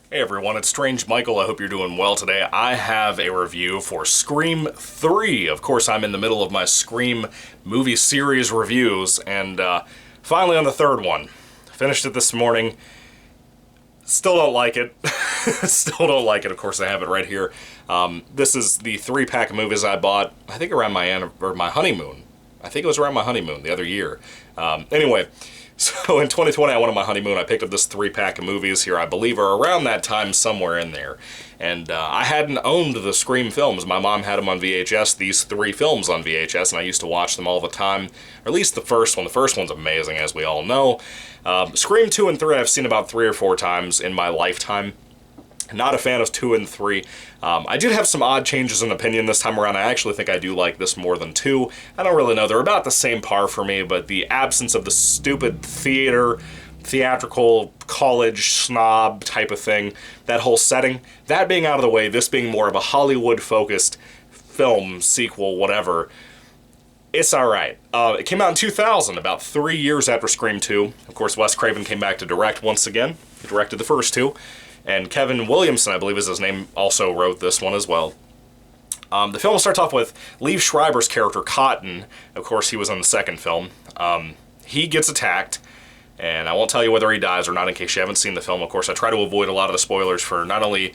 Hey everyone, it's Strange Michael. I hope you're doing well today. I have a review for Scream 3. Of course, I'm in the middle of my Scream movie series reviews, and finally on the third one. Finished it this morning. Still don't like it. Still don't like it. Of course, I have it right here. This is the 3-pack of movies I bought, I think around my honeymoon. I think it was around my honeymoon the other year. Anyway, so in 2020, I went on my honeymoon. I picked up this 3-pack of movies here, I believe, or around that time, somewhere in there. And I hadn't owned the Scream films. My mom had them on VHS, these 3 films on VHS, and I used to watch them all the time. Or at least the first one. The first one's amazing, as we all know. Scream 2 and 3 I've seen about 3 or 4 times in my lifetime. Not a fan of 2 and 3. I did have some odd changes in opinion this time around. I actually think I do like this more than 2. I don't really know. They're about the same par for me, but the absence of the stupid theatrical, college snob type of thing, that whole setting, that being out of the way, this being more of a Hollywood-focused film, sequel, whatever, it's alright. It came out in 2000, about 3 years after Scream 2. Of course, Wes Craven came back to direct once again. He directed the first 2. And Kevin Williamson, I believe is his name, also wrote this one as well. The film starts off with Liev Schreiber's character, Cotton. Of course, he was in the second film. He gets attacked, and I won't tell you whether he dies or not in case you haven't seen the film. Of course, I try to avoid a lot of the spoilers for not only,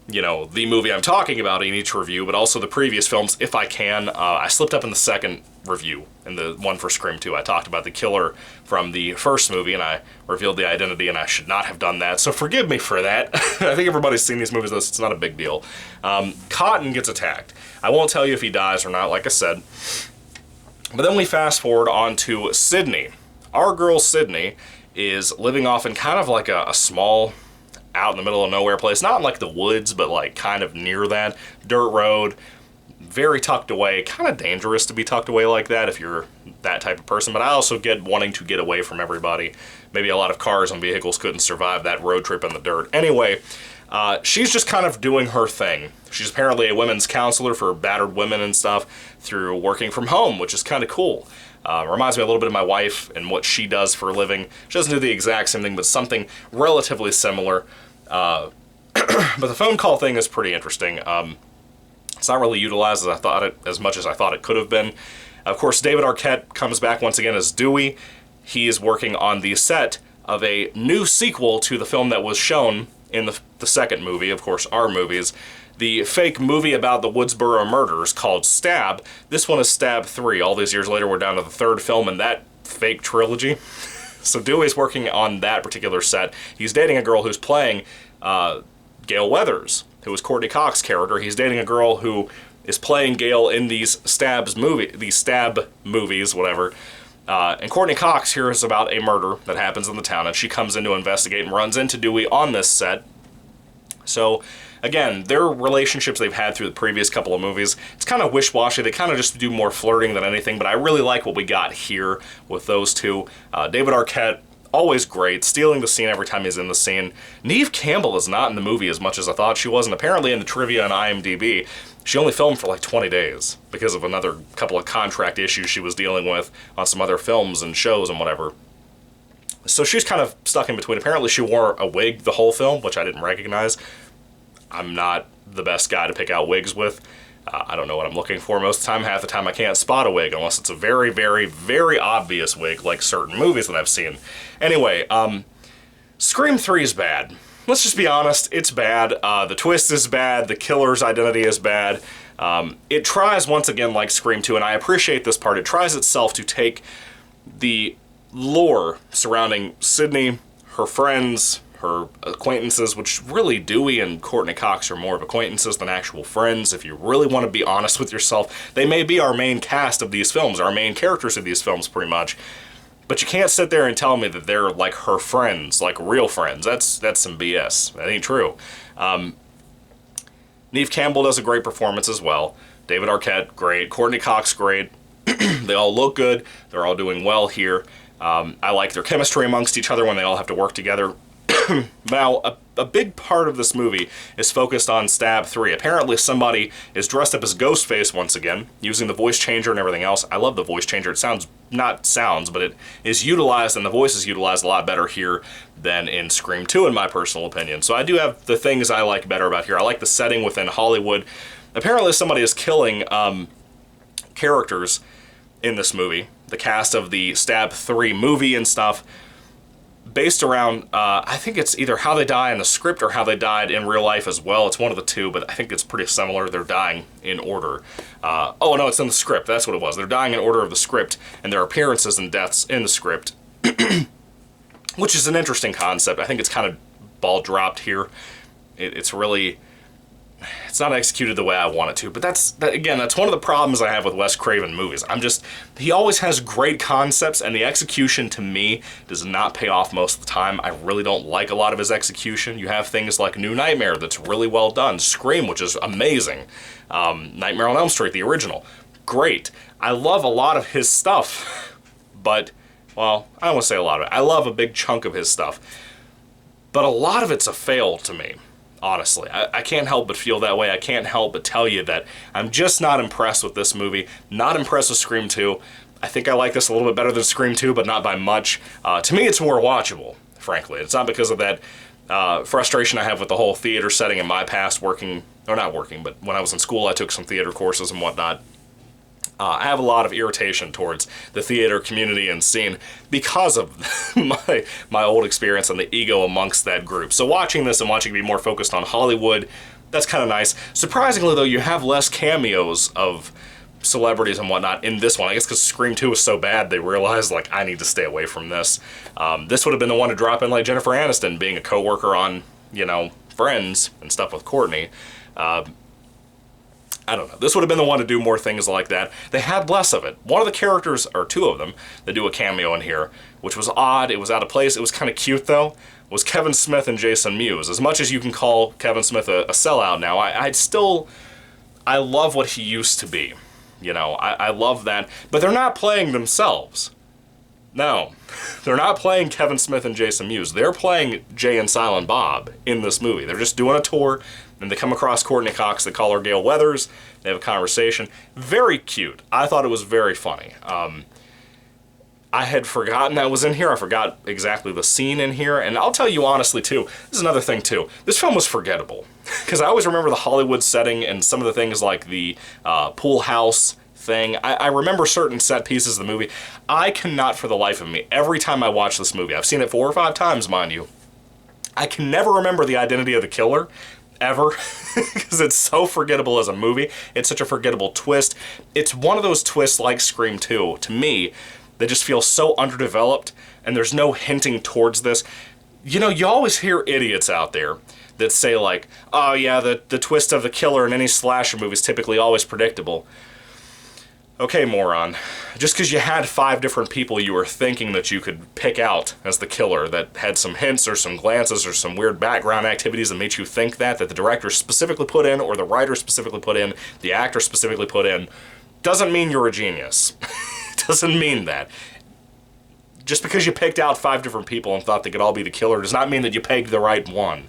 you know, the movie I'm talking about in each review, but also the previous films, if I can. I slipped up in the second review, in the one for Scream 2. I talked about the killer from the first movie, and I revealed the identity, and I should not have done that, so forgive me for that. I think everybody's seen these movies, it's not a big deal. Cotton gets attacked. I won't tell you if he dies or not, like I said. But then we fast forward on to Sydney. Our girl Sydney is living off in kind of like a small, out in the middle of nowhere place. Not in like the woods, but like kind of near that. Dirt road, very tucked away. Kind of dangerous to be tucked away like that if you're that type of person. But I also get wanting to get away from everybody. Maybe a lot of cars and vehicles couldn't survive that road trip in the dirt. Anyway, she's just kind of doing her thing. She's apparently a women's counselor for battered women and stuff through working from home, which is kind of cool. Reminds me a little bit of my wife and what she does for a living. She doesn't do the exact same thing, but something relatively similar. But the phone call thing is pretty interesting. It's not really utilized as much as I thought it could have been. Of course, David Arquette comes back once again as Dewey. He is working on the set of a new sequel to the film that was shown in the second movie, of course, our movies. The fake movie about the Woodsboro murders called Stab. This one is Stab 3. All these years later, we're down to the third film in that fake trilogy. So Dewey's working on that particular set. He's dating a girl who's playing Gale Weathers, who is Courtney Cox's character. He's dating a girl who is playing Gale in these Stab movies, whatever. And Courtney Cox hears about a murder that happens in the town, and she comes in to investigate and runs into Dewey on this set. So, again, their relationships they've had through the previous couple of movies, it's kind of wish-washy. They kind of just do more flirting than anything, but I really like what we got here with those two. David Arquette, always great, stealing the scene every time he's in the scene. Neve Campbell is not in the movie as much as I thought she was, and apparently in the trivia on IMDb, she only filmed for like 20 days because of another couple of contract issues she was dealing with on some other films and shows and whatever. So she's kind of stuck in between. Apparently she wore a wig the whole film, which I didn't recognize. I'm not the best guy to pick out wigs with. I don't know what I'm looking for most of the time. Half the time I can't spot a wig unless it's a very, very, very obvious wig like certain movies that I've seen. Anyway, Scream 3 is bad. Let's just be honest, it's bad. The twist is bad. The killer's identity is bad. It tries, once again, like Scream 2, and I appreciate this part, it tries itself to take the lore surrounding Sydney, her friends, her acquaintances, which really Dewey and Courtney Cox are more of acquaintances than actual friends. If you really want to be honest with yourself, they may be our main cast of these films, our main characters of these films, pretty much. But you can't sit there and tell me that they're like her friends, like real friends. That's some BS. That ain't true. Neve Campbell does a great performance as well. David Arquette, great. Courtney Cox, great. They all look good. They're all doing well here. I like their chemistry amongst each other when they all have to work together. Now, a big part of this movie is focused on Stab 3. Apparently somebody is dressed up as Ghostface once again, using the voice changer and everything else. I love the voice changer. It sounds not sounds, but it is utilized, and the voice is utilized a lot better here than in Scream 2, in my personal opinion. So I do have the things I like better about here. I like the setting within Hollywood. Apparently somebody is killing characters in this movie. The cast of the Stab 3 movie and stuff, based around, I think it's either how they die in the script or how they died in real life as well. It's one of the two, but I think it's pretty similar. They're dying in order. Oh, no, it's in the script. That's what it was. They're dying in order of the script, and their appearances and deaths in the script, which is an interesting concept. I think it's kind of ball dropped here. It's really... It's not executed the way I want it to, but that's one of the problems I have with Wes Craven movies. He always has great concepts, and the execution, to me, does not pay off most of the time. I really don't like a lot of his execution. You have things like New Nightmare that's really well done, Scream, which is amazing, Nightmare on Elm Street, the original, great. I love a lot of his stuff, but, well, I don't want to say a lot of it. I love a big chunk of his stuff, but a lot of it's a fail to me. Honestly, I can't help but feel that way. I can't help but tell you that I'm just not impressed with this movie. Not impressed with Scream 2. I think I like this a little bit better than Scream 2, but not by much. To me, it's more watchable, frankly. It's not because of that frustration I have with the whole theater setting in my past working, or not working, but when I was in school, I took some theater courses and whatnot. I have a lot of irritation towards the theater community and scene because of my old experience and the ego amongst that group. So watching this and watching it be more focused on Hollywood, that's kind of nice. Surprisingly, though, you have less cameos of celebrities and whatnot in this one. I guess because Scream 2 was so bad, they realized, like, I need to stay away from this. This would have been the one to drop in, like Jennifer Aniston being a co-worker on, Friends and stuff with Courtney. I don't know. This would have been the one to do more things like that. They had less of it. One of the characters, or two of them, that do a cameo in here, which was odd, it was out of place, it was kind of cute though, was Kevin Smith and Jason Mewes. As much as you can call Kevin Smith a sellout now, I love what he used to be. I love that. But they're not playing themselves. No. They're not playing Kevin Smith and Jason Mewes. They're playing Jay and Silent Bob in this movie. They're just doing a tour. And they come across Courtney Cox, they call her Gale Weathers, they have a conversation. Very cute. I thought it was very funny. I had forgotten that was in here. I forgot exactly the scene in here. And I'll tell you honestly, too, this is another thing, too. This film was forgettable. Because I always remember the Hollywood setting and some of the things like the pool house thing. I remember certain set pieces of the movie. I cannot for the life of me, every time I watch this movie, I've seen it 4 or 5 times, mind you, I can never remember the identity of the killer. Ever, because it's so forgettable as a movie. It's such a forgettable twist. It's one of those twists like Scream 2, to me, that just feels so underdeveloped, and there's no hinting towards this. You always hear idiots out there that say like, oh yeah, the twist of the killer in any slasher movie is typically always predictable. Okay, moron. Just because you had 5 different people you were thinking that you could pick out as the killer that had some hints or some glances or some weird background activities that made you think that the director specifically put in or the writer specifically put in, the actor specifically put in, doesn't mean you're a genius. Doesn't mean that. Just because you picked out 5 different people and thought they could all be the killer does not mean that you pegged the right one.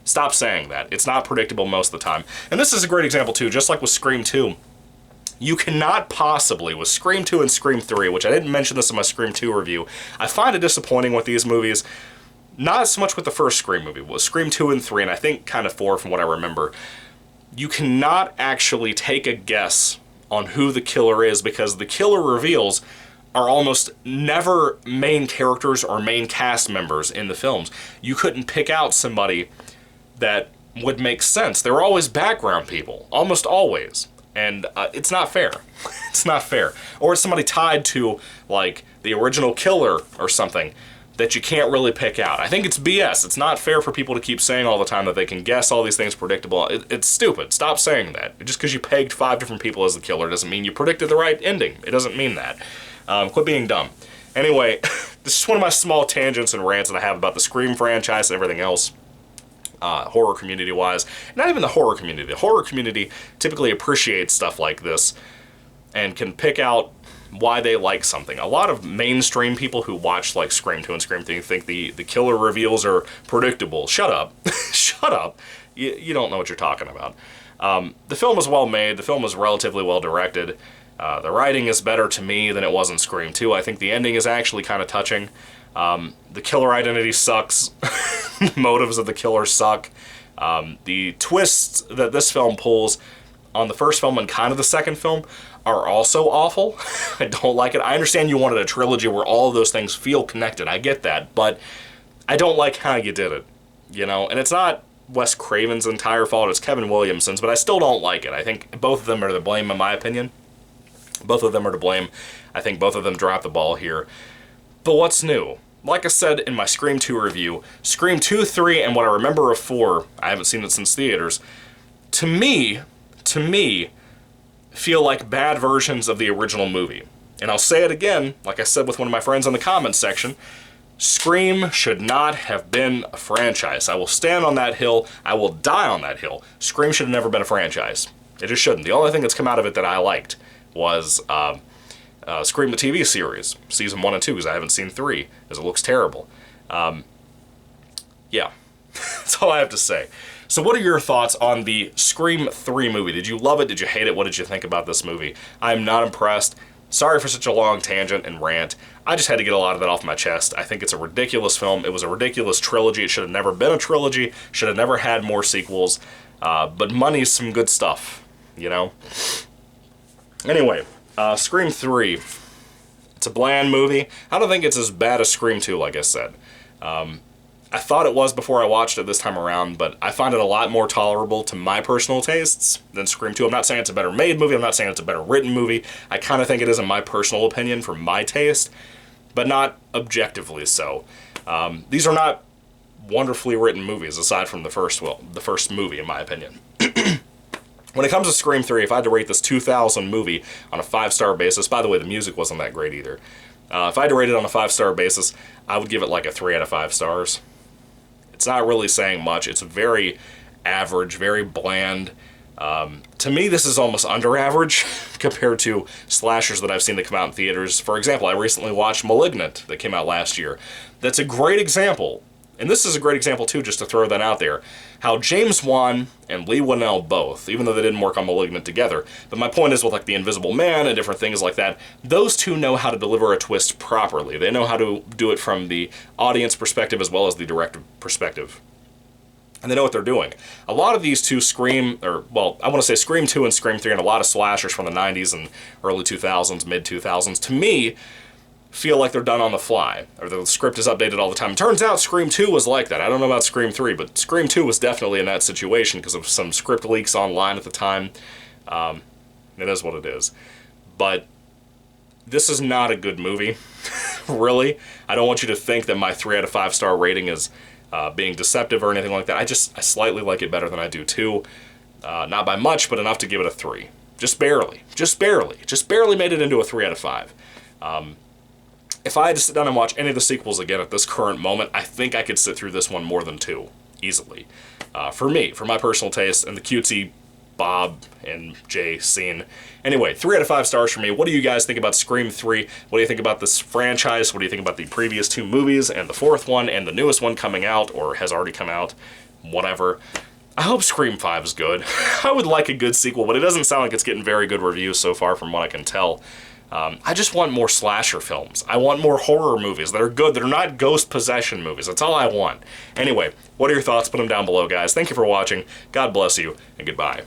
Stop saying that. It's not predictable most of the time. And this is a great example too, just like with Scream 2. You cannot possibly, with Scream 2 and Scream 3, which I didn't mention this in my Scream 2 review, I find it disappointing with these movies, not so much with the first Scream movie, with Scream 2 and 3, and I think kind of 4 from what I remember. You cannot actually take a guess on who the killer is because the killer reveals are almost never main characters or main cast members in the films. You couldn't pick out somebody that would make sense. They're always background people, almost always. And it's not fair. It's not fair. Or it's somebody tied to, like, the original killer or something that you can't really pick out. I think it's BS. It's not fair for people to keep saying all the time that they can guess all these things predictable. It's stupid. Stop saying that. Just because you pegged 5 different people as the killer doesn't mean you predicted the right ending. It doesn't mean that. Quit being dumb. Anyway, this is one of my small tangents and rants that I have about the Scream franchise and everything else. Horror community-wise. Not even the horror community. The horror community typically appreciates stuff like this and can pick out why they like something. A lot of mainstream people who watch like Scream 2 and Scream 3 think the killer reveals are predictable. Shut up. Shut up. You don't know what you're talking about. The film was well made. The film was relatively well directed. The writing is better to me than it was in Scream 2. I think the ending is actually kind of touching. The killer identity sucks. The motives of the killer suck. The twists that this film pulls on the first film and kind of the second film are also awful. I don't like it. I understand you wanted a trilogy where all of those things feel connected. I get that, but I don't like how you did it, you know? And it's not Wes Craven's entire fault, it's Kevin Williamson's, but I still don't like it. I think both of them are to blame, in my opinion. Both of them are to blame. I think both of them dropped the ball here. But what's new? Like I said in my Scream 2 review, Scream 2, 3, and what I remember of 4, I haven't seen it since theaters, to me, feel like bad versions of the original movie. And I'll say it again, like I said with one of my friends in the comments section, Scream should not have been a franchise. I will stand on that hill. I will die on that hill. Scream should have never been a franchise. It just shouldn't. The only thing that's come out of it that I liked was Scream the TV series, season 1 and 2, because I haven't seen 3, because it looks terrible. Yeah, that's all I have to say. So what are your thoughts on the Scream 3 movie? Did you love it? Did you hate it? What did you think about this movie? I'm not impressed. Sorry for such a long tangent and rant. I just had to get a lot of that off my chest. I think it's a ridiculous film. It was a ridiculous trilogy. It should have never been a trilogy. Should have never had more sequels. But money's some good stuff, you know? Anyway, Scream 3. It's a bland movie. I don't think it's as bad as Scream 2, like I said. I thought it was before I watched it this time around, but I find it a lot more tolerable to my personal tastes than Scream 2. I'm not saying it's a better made movie. I'm not saying it's a better written movie. I kind of think it is in my personal opinion for my taste, but not objectively so. These are not wonderfully written movies aside from the first movie, in my opinion. When it comes to Scream 3, if I had to rate this 2000 movie on a 5-star basis, by the way, the music wasn't that great either. If I had to rate it on a 5-star basis, I would give it like a 3 out of 5 stars. It's not really saying much. It's very average, very bland. To me, this is almost under average compared to slashers that I've seen that come out in theaters. For example, I recently watched Malignant that came out last year. That's a great example. And this is a great example, too, just to throw that out there, how James Wan and Leigh Whannell both, even though they didn't work on Malignant together, but my point is with like The Invisible Man and different things like that, those two know how to deliver a twist properly. They know how to do it from the audience perspective as well as the director perspective. And they know what they're doing. A lot of these two Scream 2 and Scream 3 and a lot of slashers from the 90s and early 2000s, mid-2000s, to me, feel like they're done on the fly, or the script is updated all the time. Turns out Scream 2 was like that. I don't know about Scream 3, but Scream 2 was definitely in that situation because of some script leaks online at the time. It is what it is. But this is not a good movie, really. I don't want you to think that my 3 out of 5 star rating is being deceptive or anything like that. I slightly like it better than I do 2. Not by much, but enough to give it a 3. Just barely. Just barely. Just barely made it into a 3 out of 5. If I had to sit down and watch any of the sequels again at this current moment, I think I could sit through this one more than 2, easily. For me, for my personal taste, and the cutesy Bob and Jay scene. Anyway, 3 out of 5 stars for me. What do you guys think about Scream 3? What do you think about this franchise? What do you think about the previous 2 movies, and the 4th one, and the newest one coming out, or has already come out? Whatever. I hope Scream 5 is good. I would like a good sequel, but it doesn't sound like it's getting very good reviews so far from what I can tell. I just want more slasher films. I want more horror movies that are good, that are not ghost possession movies. That's all I want. Anyway, what are your thoughts? Put them down below, guys. Thank you for watching. God bless you, and goodbye.